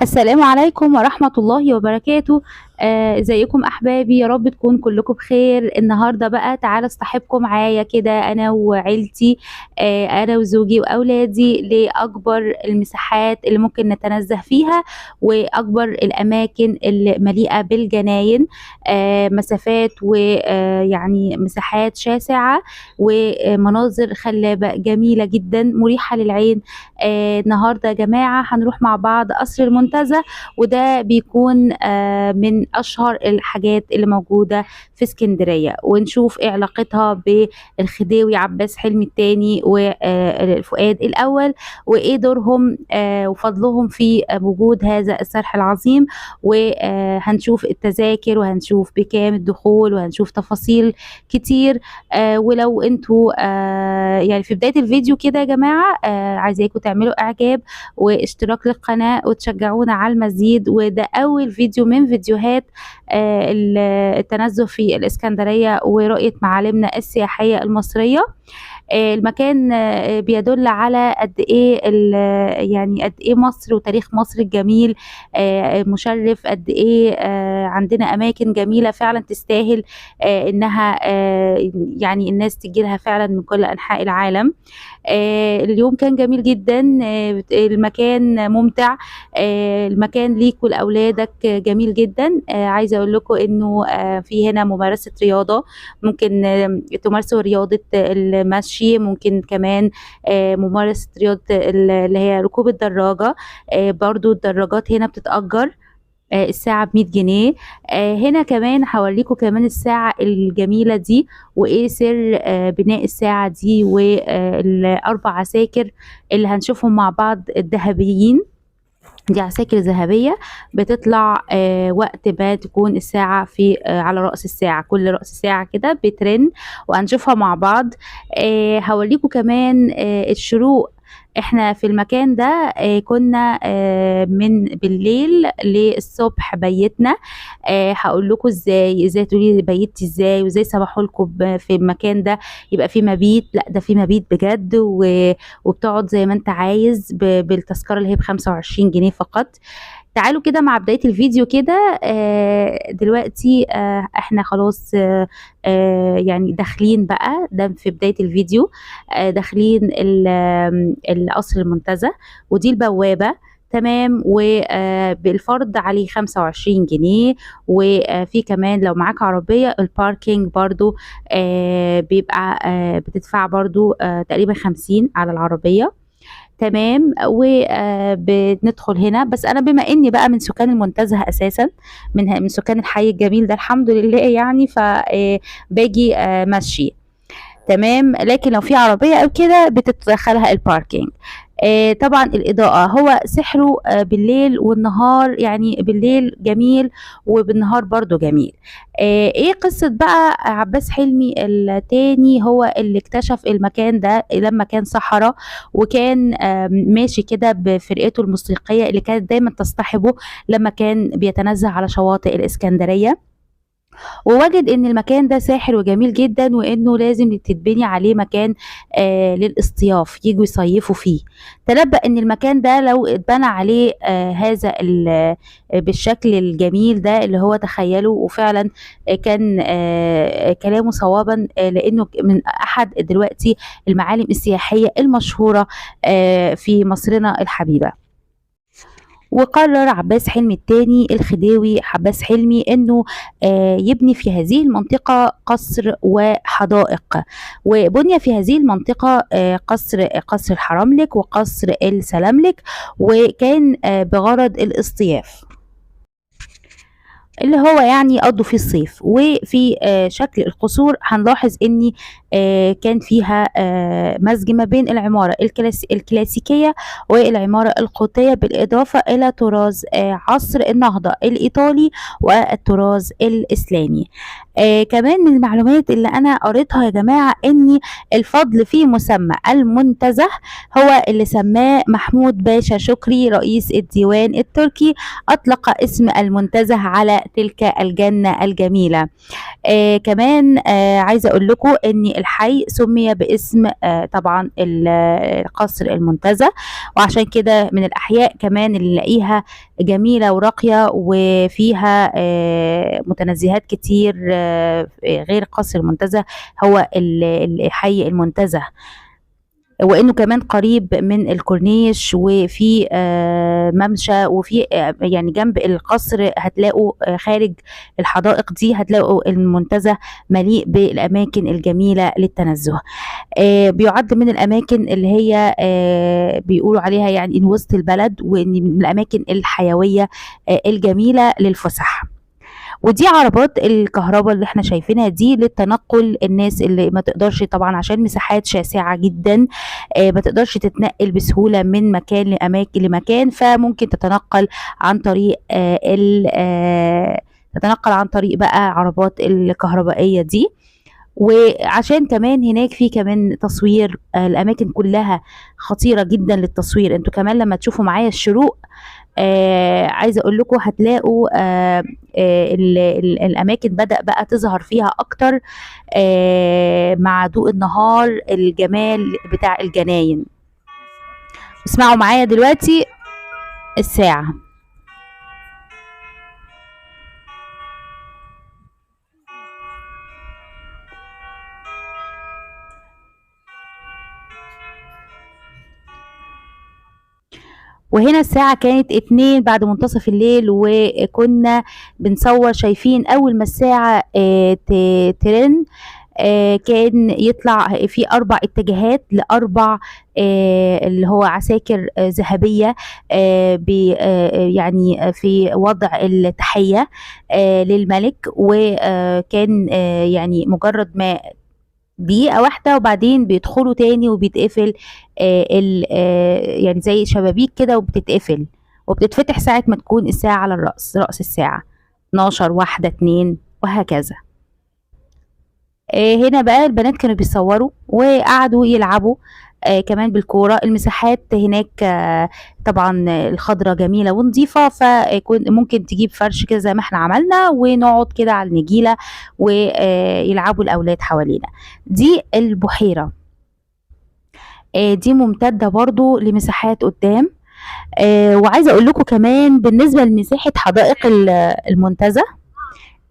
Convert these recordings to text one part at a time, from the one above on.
السلام عليكم ورحمة الله وبركاته. ازيكم احبابي؟ يا رب تكون كلكم بخير. النهارده بقى تعالى اصطحبكم معايا كده انا وعيلتي، انا وزوجي واولادي لاكبر المساحات اللي ممكن نتنزه فيها، واكبر الاماكن اللي مليئة بالجناين، مسافات ويعني مساحات شاسعة ومناظر خلابة جميلة جدا مريحة للعين. النهارده يا جماعة هنروح مع بعض قصر المنتزه، وده بيكون من أشهر الحاجات اللي موجودة في اسكندرية، ونشوف ايه علاقتها بالخديوي عباس حلمي الثاني وفؤاد الأول، وايه دورهم وفضلهم في وجود هذا السرح العظيم. وهنشوف التذاكر، وهنشوف بكام الدخول، وهنشوف تفاصيل كتير. ولو انتوا يعني في بداية الفيديو كده يا جماعة، عايزاكم تعملوا اعجاب واشتراك للقناة وتشجعونا على المزيد. وده اول فيديو من فيديوهات التنزه في الاسكندرية ورؤية معالمنا السياحية المصرية. المكان بيدل على قد ايه يعني قد ايه مصر وتاريخ مصر الجميل مشرف، قد ايه عندنا اماكن جميله فعلا تستاهل انها يعني الناس تجي لها فعلا من كل انحاء العالم. اليوم كان جميل جدا، المكان ممتع، المكان ليك ولأولادك جميل جدا. عايزة اقول لكم انه في هنا ممارسة رياضة، ممكن تمارسوا رياضة المشي، ممكن كمان ممارسة رياضة اللي هي ركوب الدراجة. برضو الدراجات هنا بتتأجر الساعة ب100 جنيه. هنا كمان هوريكم كمان الساعة الجميلة دي، وايه سر بناء الساعة دي، والاربع عساكر اللي هنشوفهم مع بعض الذهبيين. دي عساكر ذهبية بتطلع وقت ما تكون الساعة في على رأس الساعة، كل رأس ساعة كده بترن، وهنشوفها مع بعض. هوريكم كمان الشروق. احنا في المكان ده كنا من بالليل للصبح بيتنا. هقول لكم ازاي تقولي بيتي ازاي وازاي سمحوا لكم في المكان ده يبقى في مبيت. لا، ده في مبيت بجد، وبتقعد زي ما انت عايز بالتذكرة اللي هي ب25 جنيه فقط. تعالوا كده مع بداية الفيديو كده. دلوقتي احنا خلاص يعني داخلين بقى، ده في بداية الفيديو، داخلين القصر المنتزه، ودي البوابة. تمام. وبالفرد عليه 25 جنيه، وفي كمان لو معاك عربية الباركينج برضو بيبقى بتدفع برضو تقريبا 50 على العربية. تمام. وبندخل هنا، بس انا بما اني بقى من سكان المنتزه اساسا، من سكان الحي الجميل ده الحمد لله يعني، فباجي مشي. تمام. لكن لو في عربية او كده بتدخلها الباركينج. طبعا الإضاءة هو سحره بالليل والنهار، يعني بالليل جميل وبالنهار برضو جميل. ايه قصة بقى عباس حلمي التاني؟ هو اللي اكتشف المكان ده لما كان صحراء، وكان ماشي كده بفرقته الموسيقية اللي كانت دايما تصطحبه لما كان بيتنزه على شواطئ الإسكندرية، ووجد ان المكان ده ساحر وجميل جدا، وانه لازم تتبني عليه مكان للاصطياف يجوا يصيفوا فيه. تنبأ ان المكان ده لو اتبنى عليه هذا بالشكل الجميل ده اللي هو تخيله، وفعلا كان كلامه صوابا، لانه من احد دلوقتي المعالم السياحية المشهورة في مصرنا الحبيبة. وقرر عباس حلمي الثاني الخديوي عباس حلمي انه يبني في هذه المنطقة قصر وحدائق، وبني في هذه المنطقة قصر الحرملك وقصر السلاملك، وكان بغرض الاصطياف اللي هو يعني يقضوا فيه الصيف. وفي شكل القصور هنلاحظ ان كان فيها مزج ما بين العمارة الكلاسيكية والعمارة القوطية، بالإضافة إلى طراز عصر النهضة الإيطالي والطراز الإسلامي. كمان من المعلومات اللي أنا قريتها يا جماعة إن الفضل في مسمى المنتزه هو اللي سماه محمود باشا شكري رئيس الديوان التركي، أطلق اسم المنتزه على تلك الجنة الجميلة. كمان عايزة أقول لكم إن الحي سمي باسم طبعا قصر المنتزه. وعشان كده من الأحياء كمان اللي نلاقيها جميلة وراقية وفيها متنزهات كتير غير قصر المنتزه هو حي المنتزه، وانه كمان قريب من الكورنيش وفي ممشى، وفي يعني جنب القصر هتلاقوا خارج الحدائق دي هتلاقوا المنتزه مليء بالاماكن الجميله للتنزه. بيعد من الاماكن اللي هي بيقولوا عليها يعني ان وسط البلد، وان من الاماكن الحيويه الجميله للفسح. ودي عربات الكهرباء اللي احنا شايفينها دي للتنقل، الناس اللي ما تقدرش طبعا عشان مساحات شاسعة جدا ما تقدرش تتنقل بسهولة من مكان لمكان، فممكن تتنقل عن طريق تتنقل عن طريق بقى عربات الكهربائية دي. وعشان كمان هناك في كمان تصوير، الاماكن كلها خطيرة جدا للتصوير. انتوا كمان لما تشوفوا معايا الشروق عايزه اقول لكم هتلاقوا الاماكن بدأ بقى تظهر فيها اكتر مع ضوء النهار، الجمال بتاع الجناين. اسمعوا معايا دلوقتي الساعه. وهنا الساعة كانت 2 بعد منتصف الليل، وكنا بنصور شايفين أول ما الساعة ترن كان يطلع في 4 اتجاهات ل4 اللي هو عساكر ذهبية يعني في وضع التحية للملك. وكان يعني مجرد ما دقيقة واحدة وبعدين بيدخلوا تاني وبيتقفل يعني زي شبابيك كده وبتتقفل وبتتفتح ساعة ما تكون الساعة على رأس الساعة 12 1 2 وهكذا. هنا بقى البنات كانوا بيصوروا وقعدوا يلعبوا كمان بالكورة. المساحات هناك طبعا الخضرة جميلة ونظيفة، فممكن تجيب فرش كده زي ما احنا عملنا ونقعد كده على النجيلة ويلعبوا الأولاد حوالينا. دي البحيرة دي ممتدة برضو لمساحات قدام. وعايزة اقول لكم كمان بالنسبة لمساحة حدائق المنتزه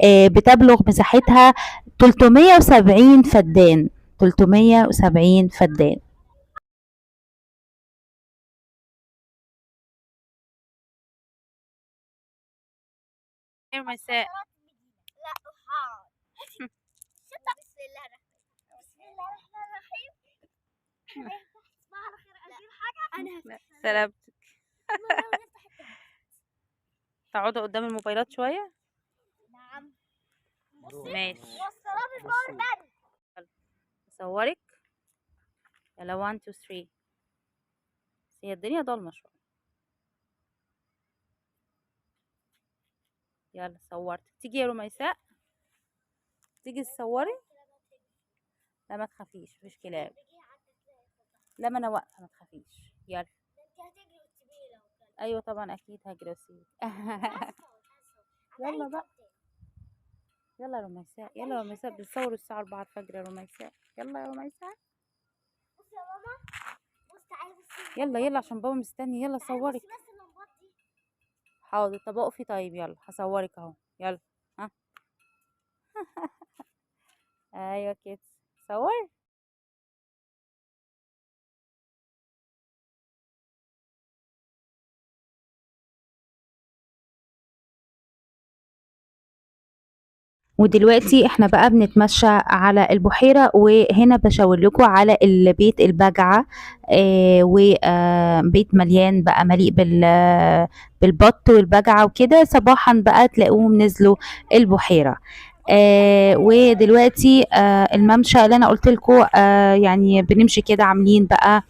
بتبلغ مساحتها 370 فدان. 370 فدان. مساء. لا حار. بسم الله الرحمن الرحيم. صباح الخير. أدير حاجة. أنا سلامتك. تقعدوا قدام الموبايلات شوية. نعم. ماشي. وصلوا بالباور. اصورك. يلا 1 2 3. هي الدنيا ضلمة شوية. يلا صورتك. تيجي يا رميساء، تيجي تصوري. لا ما تخافيش، مفيش كلاب. لا ما انا واقفة، ما تخافيش. يلا. ايوه طبعا اكيد هجري واسيبك. يلا بقى. يلا يا رميساء، يلا يا رميساء، بنصور الساعة 4 الفجر يا رميساء. يلا يا رميساء. بصي يا ماما. بصي تعالي بصي. يلا يلا عشان بابا مستني. يلا صورك. حاضر. طب اقفي. طيب يلا هصورك اهو. يلا. ها. ايوه كده. صور. ودلوقتي احنا بقى بنتمشى على البحيرة، وهنا بشاور لكم على البيت البجعة وبيت مليان بقى مليء بالبط والبجعة وكده. صباحا بقى تلاقوهم نزلوا البحيرة. ودلوقتي الممشى اللي انا قلت لكم يعني بنمشي كده عاملين بقى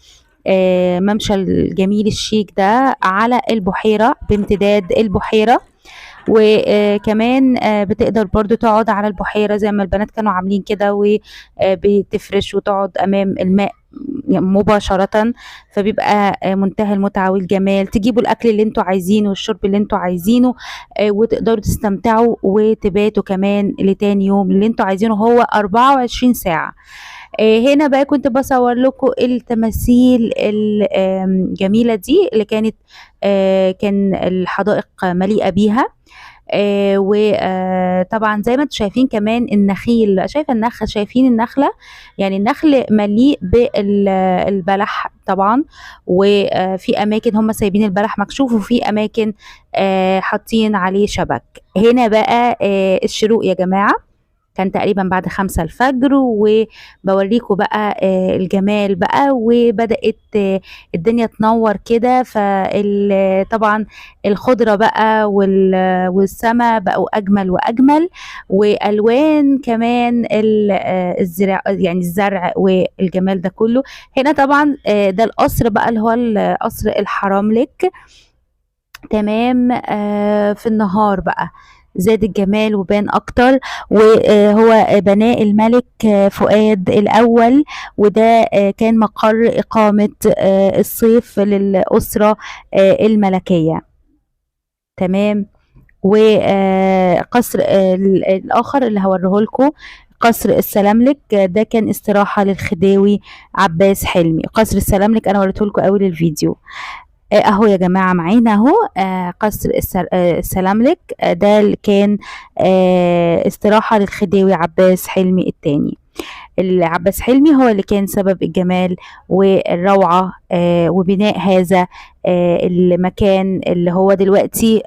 ممشى الجميل الشيك ده على البحيرة بامتداد البحيرة. وكمان بتقدر برضو تقعد على البحيرة زي ما البنات كانوا عاملين كده، وبتفرش وتقعد أمام الماء مباشرة، فبيبقى منتهى المتعة والجمال. تجيبوا الأكل اللي انتوا عايزينه والشرب اللي انتوا عايزينه وتقدروا تستمتعوا وتباتوا كمان لتاني يوم اللي انتوا عايزينه. هو 24 ساعة. هنا بقى كنت بصور لكم التماثيل الجميلة دي اللي كانت كان الحدائق مليئة بيها. وطبعا زي ما انتم شايفين كمان النخيل، شايفه النخل، شايفين النخله، يعني النخل مليء بالبلح طبعا. وفي اماكن هم سايبين البلح مكشوف، وفي اماكن حاطين عليه شبك. هنا بقى الشروق يا جماعه كان تقريبا بعد 5 الفجر، وبوريكم بقى الجمال بقى، وبدأت الدنيا تنور كده. فطبعا الخضرة بقى والسماء بقوا أجمل وأجمل، وألوان كمان الزرع، يعني الزرع والجمال ده كله. هنا طبعا ده القصر بقى اللي هو القصر الحرملك. تمام. في النهار بقى زاد الجمال وبان اكتر، وهو بناه الملك فؤاد الاول، وده كان مقر اقامة الصيف للأسرة الملكية. تمام. وقصر الاخر اللي هوريه لكم قصر السلاملك، ده كان استراحة للخديوي عباس حلمي. قصر السلاملك انا وريته لكم اول الفيديو اهو يا جماعة معانا اهو. قصر السلاملك ده اللي كان استراحة للخديوي عباس حلمي الثاني. عباس حلمي هو اللي كان سبب الجمال والروعة وبناء هذا المكان اللي هو دلوقتي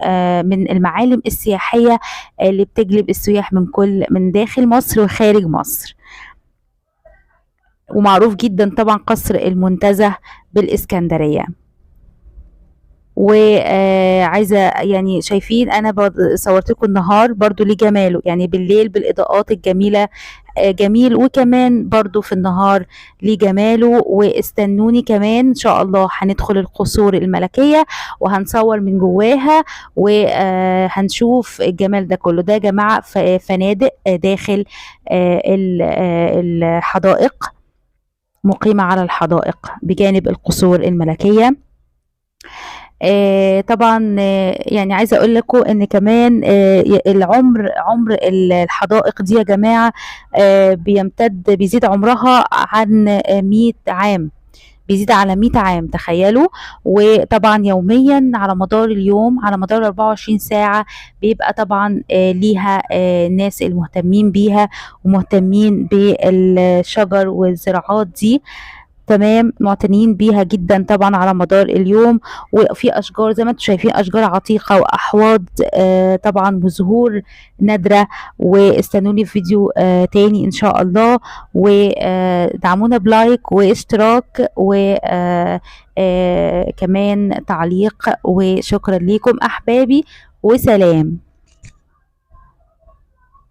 من المعالم السياحية اللي بتجلب السياح من داخل مصر وخارج مصر. ومعروف جدا طبعا قصر المنتزه بالإسكندرية. وعايزه يعني شايفين انا صورت لكم النهار برضو ليه جماله، يعني بالليل بالاضاءات الجميله جميل، وكمان برضو في النهار ليه جماله. واستنوني كمان ان شاء الله هندخل القصور الملكيه وهنصور من جواها وهنشوف الجمال ده كله. ده يا جماعه فنادق داخل الحدائق، مقيمه على الحدائق بجانب القصور الملكيه. طبعا يعني عايزه اقول لكم ان كمان عمر الحدائق دي يا جماعه بيزيد عمرها عن 100 عام، بيزيد على 100 عام تخيلوا. وطبعا يوميا على مدار اليوم، على مدار 24 ساعة بيبقى طبعا ليها الناس المهتمين بيها ومهتمين بالشجر والزراعات دي. تمام، معتنيين بيها جدا طبعا على مدار اليوم. وفي اشجار زي ما انتم شايفين، اشجار عتيقه واحواض طبعا وزهور نادره. واستنوني في فيديو تاني ان شاء الله، ودعمونا بلايك واشتراك وكمان تعليق. وشكرا ليكم احبابي، وسلام.